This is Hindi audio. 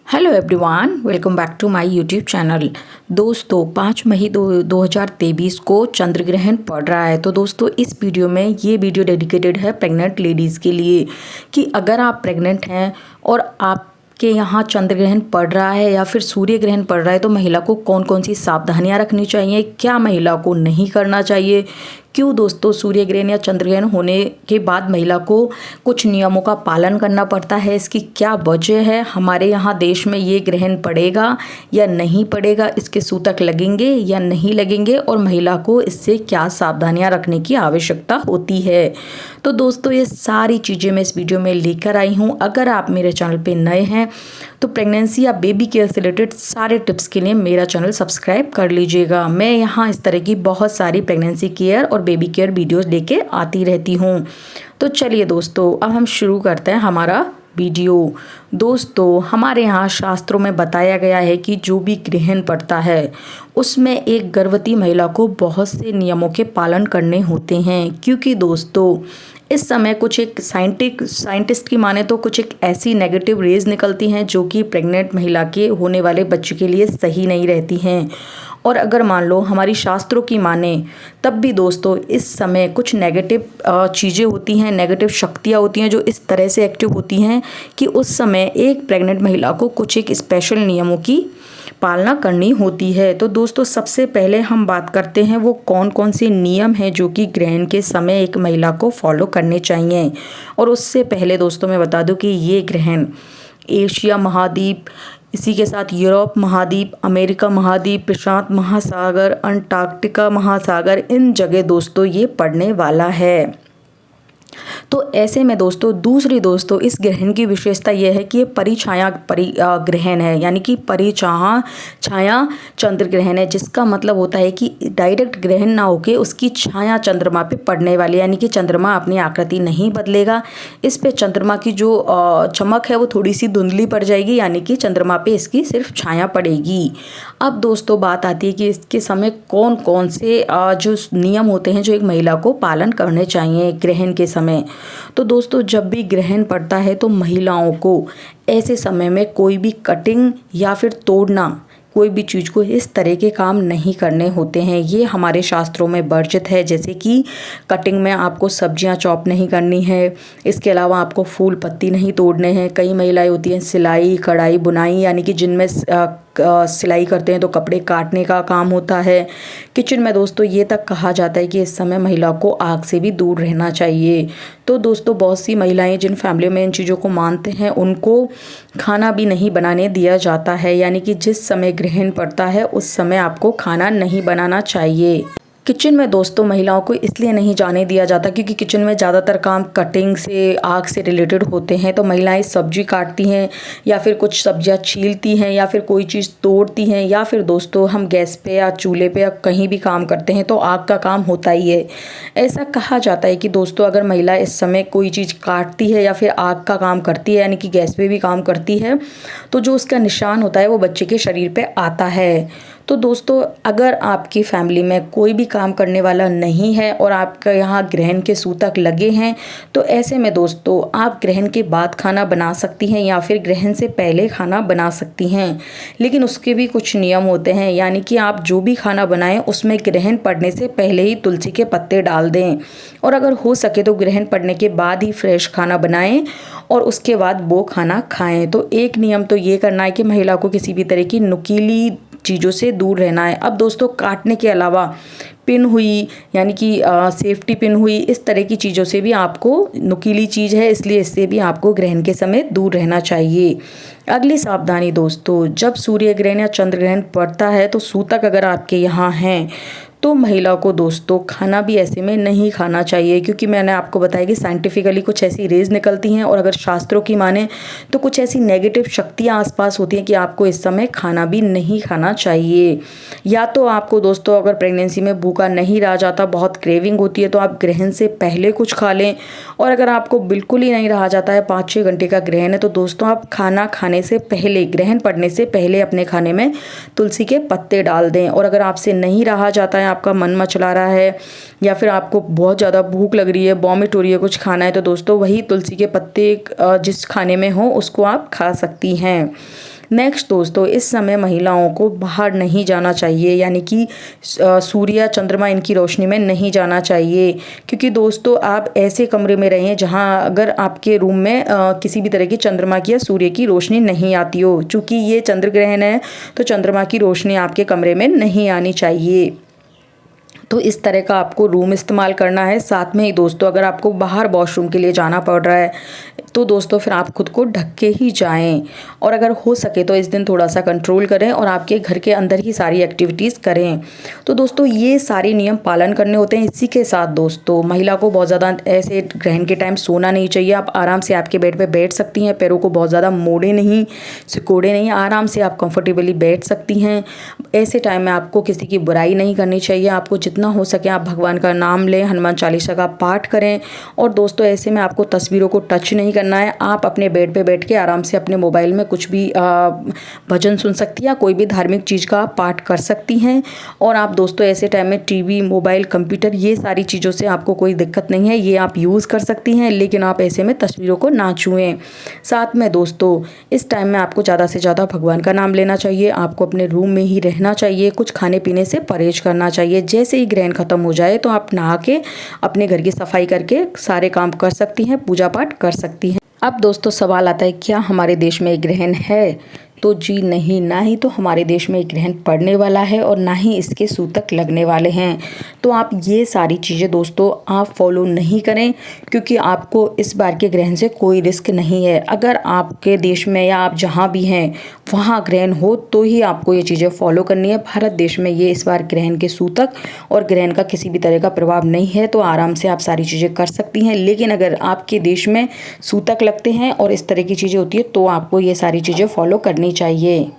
Hello everyone, welcome back to my YouTube channel. दोस्तों 5 मई 2023 को चंद्र ग्रहण पड़ रहा है। तो दोस्तों इस वीडियो में ये वीडियो डेडिकेटेड है प्रेग्नेंट लेडीज़ के लिए कि अगर आप प्रेग्नेंट हैं और आपके यहाँ चंद्र ग्रहण पड़ रहा है या फिर सूर्य ग्रहण पड़ रहा है तो महिला को कौन कौन सी सावधानियाँ रखनी चाहिए, क्या महिला को नहीं करना चाहिए, क्यों दोस्तों सूर्य ग्रहण या चंद्र ग्रहण होने के बाद महिला को कुछ नियमों का पालन करना पड़ता है, इसकी क्या वजह है, हमारे यहाँ देश में ये ग्रहण पड़ेगा या नहीं पड़ेगा, इसके सूतक लगेंगे या नहीं लगेंगे और महिला को इससे क्या सावधानियां रखने की आवश्यकता होती है। तो दोस्तों ये सारी चीज़ें मैं इस वीडियो में लेकर आई हूँ। अगर आप मेरे चैनल पे नए हैं तो प्रेगनेंसी या बेबी केयर से रिलेटेड सारे टिप्स के लिए मेरा चैनल सब्सक्राइब कर लीजिएगा। मैं यहाँ इस तरह की बहुत सारी प्रेगनेंसी केयर और बेबी केयर वीडियोस लेके आती रहती हूँ। तो चलिए दोस्तों अब हम शुरू करते हैं हमारा वीडियो। दोस्तों हमारे यहाँ शास्त्रों में बताया गया है कि जो भी ग्रहण पड़ता है उसमें एक गर्भवती महिला को बहुत से नियमों के पालन करने होते हैं, क्योंकि दोस्तों इस समय कुछ एक साइंटिस्ट की माने तो कुछ एक ऐसी नेगेटिव रेज निकलती हैं जो कि प्रेग्नेंट महिला के होने वाले बच्चे के लिए सही नहीं रहती हैं। और अगर मान लो हमारी शास्त्रों की माने तब भी दोस्तों इस समय कुछ नेगेटिव चीज़ें होती हैं, नेगेटिव शक्तियाँ होती हैं जो इस तरह से एक्टिव होती हैं कि उस समय एक प्रेग्नेंट महिला को कुछ एक स्पेशल नियमों की पालना करनी होती है। तो दोस्तों सबसे पहले हम बात करते हैं वो कौन कौन से नियम हैं जो कि ग्रहण के समय एक महिला को फॉलो करने चाहिए। और उससे पहले दोस्तों मैं बता दूं कि ये ग्रहण एशिया महाद्वीप, इसी के साथ यूरोप महाद्वीप, अमेरिका महाद्वीप, प्रशांत महासागर, अंटार्कटिका महासागर, इन जगह दोस्तों ये पड़ने वाला है। तो ऐसे में दोस्तों दोस्तों इस ग्रहण की विशेषता यह है कि ये परिछाया ग्रहण है, यानी कि छाया चंद्र ग्रहण है, जिसका मतलब होता है कि डायरेक्ट ग्रहण ना होके उसकी छाया चंद्रमा पे पड़ने वाली, यानी कि चंद्रमा अपनी आकृति नहीं बदलेगा। इस पे चंद्रमा की जो चमक है वो थोड़ी सी धुंधली पड़ जाएगी, यानी कि चंद्रमा पे इसकी सिर्फ छाया पड़ेगी। अब दोस्तों बात आती है कि इसके समय कौन कौन से जो नियम होते हैं जो एक महिला को पालन करने चाहिए ग्रहण के समय। तो दोस्तों जब भी ग्रहण पड़ता है तो महिलाओं को ऐसे समय में कोई भी कटिंग या फिर तोड़ना, कोई भी चीज़ को इस तरह के काम नहीं करने होते हैं। ये हमारे शास्त्रों में वर्जित है। जैसे कि कटिंग में आपको सब्जियां चॉप नहीं करनी है, इसके अलावा आपको फूल पत्ती नहीं तोड़ने हैं। कई महिलाएं होती हैं सिलाई कढ़ाई बुनाई, यानी कि जिनमें सिलाई करते हैं तो कपड़े काटने का काम होता है। किचन में दोस्तों ये तक कहा जाता है कि इस समय महिला को आग से भी दूर रहना चाहिए। तो दोस्तों बहुत सी महिलाएं जिन फैमिली में इन चीज़ों को मानते हैं उनको खाना भी नहीं बनाने दिया जाता है, यानी कि जिस समय ग्रहण पड़ता है उस समय आपको खाना नहीं बनाना चाहिए। किचन में दोस्तों महिलाओं को इसलिए नहीं जाने दिया जाता क्योंकि किचन में ज़्यादातर काम कटिंग से आग से रिलेटेड होते हैं। तो महिलाएं सब्जी काटती हैं या फिर कुछ सब्जियां छीलती हैं या फिर कोई चीज़ तोड़ती हैं, या फिर दोस्तों हम गैस पे या चूल्हे पे या कहीं भी काम करते हैं तो आग का काम होता ही है। ऐसा कहा जाता है कि दोस्तों अगर महिला इस समय कोई चीज़ काटती है या फिर आग का काम करती है, यानी कि गैस पे भी काम करती है, तो जो उसका निशान होता है वो बच्चे के शरीर पे आता है। तो दोस्तों अगर आपकी फैमिली में कोई भी काम करने वाला नहीं है और आपका यहाँ ग्रहण के सूतक लगे हैं तो ऐसे में दोस्तों आप ग्रहण के बाद खाना बना सकती हैं या फिर ग्रहण से पहले खाना बना सकती हैं, लेकिन उसके भी कुछ नियम होते हैं। यानी कि आप जो भी खाना बनाएं उसमें ग्रहण पड़ने से पहले ही तुलसी के पत्ते डाल दें, और अगर हो सके तो ग्रहण पड़ने के बाद ही फ्रेश खाना बनाएं और उसके बाद वो खाना खाएं। तो एक नियम तो ये करना है कि महिला को किसी भी तरह की नुकीली चीज़ों से दूर रहना है। अब दोस्तों काटने के अलावा पिन हुई, यानी कि सेफ्टी पिन हुई, इस तरह की चीज़ों से भी आपको, नुकीली चीज़ है इसलिए इससे भी आपको ग्रहण के समय दूर रहना चाहिए। अगली सावधानी दोस्तों, जब सूर्य ग्रहण या चंद्र ग्रहण पड़ता है तो सूतक अगर आपके यहाँ हैं तो महिला को दोस्तों खाना भी ऐसे में नहीं खाना चाहिए, क्योंकि मैंने आपको बताया कि साइंटिफिकली कुछ ऐसी रेज निकलती हैं और अगर शास्त्रों की माने तो कुछ ऐसी नेगेटिव शक्तियां आसपास होती हैं कि आपको इस समय खाना भी नहीं खाना चाहिए। या तो आपको दोस्तों अगर प्रेगनेंसी में भूखा नहीं रहा जाता, बहुत क्रेविंग होती है, तो आप ग्रहण से पहले कुछ खा लें, और अगर आपको बिल्कुल ही नहीं रहा जाता है, 5-6 घंटे का ग्रहण है, तो दोस्तों आप खाना खाने से पहले, ग्रहण पड़ने से पहले अपने खाने में तुलसी के पत्ते डाल दें। और अगर आपसे नहीं रहा जाता है, आपका मन मचला रहा है या फिर आपको बहुत ज़्यादा भूख लग रही है, वॉमिट हो रही है, कुछ खाना है, तो दोस्तों वही तुलसी के पत्ते जिस खाने में हो उसको आप खा सकती हैं। नेक्स्ट दोस्तों, इस समय महिलाओं को बाहर नहीं जाना चाहिए, यानी कि सूर्य चंद्रमा इनकी रोशनी में नहीं जाना चाहिए, क्योंकि दोस्तों आप ऐसे कमरे में रहें जहां अगर आपके रूम में किसी भी तरह की चंद्रमा की या सूर्य की रोशनी नहीं आती हो। चूँकि ये चंद्र ग्रहण है तो चंद्रमा की रोशनी आपके कमरे में नहीं आनी चाहिए। तो इस तरह का आपको रूम इस्तेमाल करना है। साथ में ही दोस्तों, अगर आपको बाहर वॉशरूम के लिए जाना पड़ रहा है तो दोस्तों फिर आप खुद को ढक के ही जाएं, और अगर हो सके तो इस दिन थोड़ा सा कंट्रोल करें और आपके घर के अंदर ही सारी एक्टिविटीज़ करें। तो दोस्तों ये सारे नियम पालन करने होते हैं। इसी के साथ दोस्तों, महिला को बहुत ज़्यादा ऐसे ग्रहण के टाइम सोना नहीं चाहिए। आप आराम से आपके बेड पे बैठ सकती हैं, पैरों को बहुत ज़्यादा मोड़े नहीं, सिकोड़े नहीं, आराम से आप कंफर्टेबली बैठ सकती हैं। ऐसे टाइम में आपको किसी की बुराई नहीं करनी चाहिए। आपको जितना हो सके आप भगवान का नाम लें, हनुमान चालीसा का पाठ करें। और दोस्तों ऐसे में आपको तस्वीरों को टच नहीं करना है। आप अपने बेड पे बैठ के आराम से अपने मोबाइल में कुछ भी भजन सुन सकती हैं या कोई भी धार्मिक चीज़ का आप पाठ कर सकती हैं। और आप दोस्तों ऐसे टाइम में टीवी, मोबाइल, कंप्यूटर, ये सारी चीज़ों से आपको कोई दिक्कत नहीं है, ये आप यूज़ कर सकती हैं, लेकिन आप ऐसे में तस्वीरों को ना छुएं। साथ में दोस्तों इस टाइम में आपको ज़्यादा से ज़्यादा भगवान का नाम लेना चाहिए। आपको अपने रूम में ही रहना चाहिए, कुछ खाने पीने से परहेज करना चाहिए। जैसे ही ग्रहण खत्म हो जाए तो आप नहा के अपने घर की सफाई करके सारे काम कर सकती हैं, पूजा पाठ कर सकती हैं। अब दोस्तों सवाल आता है, क्या हमारे देश में एक ग्रहण है? तो जी नहीं, ना ही तो हमारे देश में एक ग्रहण पड़ने वाला है और ना ही इसके सूतक लगने वाले हैं। तो आप ये सारी चीज़ें दोस्तों आप फॉलो नहीं करें, क्योंकि आपको इस बार के ग्रहण से कोई रिस्क नहीं है। अगर आपके देश में या आप जहाँ भी हैं वहाँ ग्रहण हो तो ही आपको ये चीज़ें फॉलो करनी है। भारत देश में ये इस बार ग्रहण के सूतक और ग्रहण का किसी भी तरह का प्रभाव नहीं है, तो आराम से आप सारी चीज़ें कर सकती हैं। लेकिन अगर आपके देश में सूतक लगते हैं और इस तरह की चीज़ें होती है तो आपको ये सारी चीज़ें फॉलो करनी चाहिए।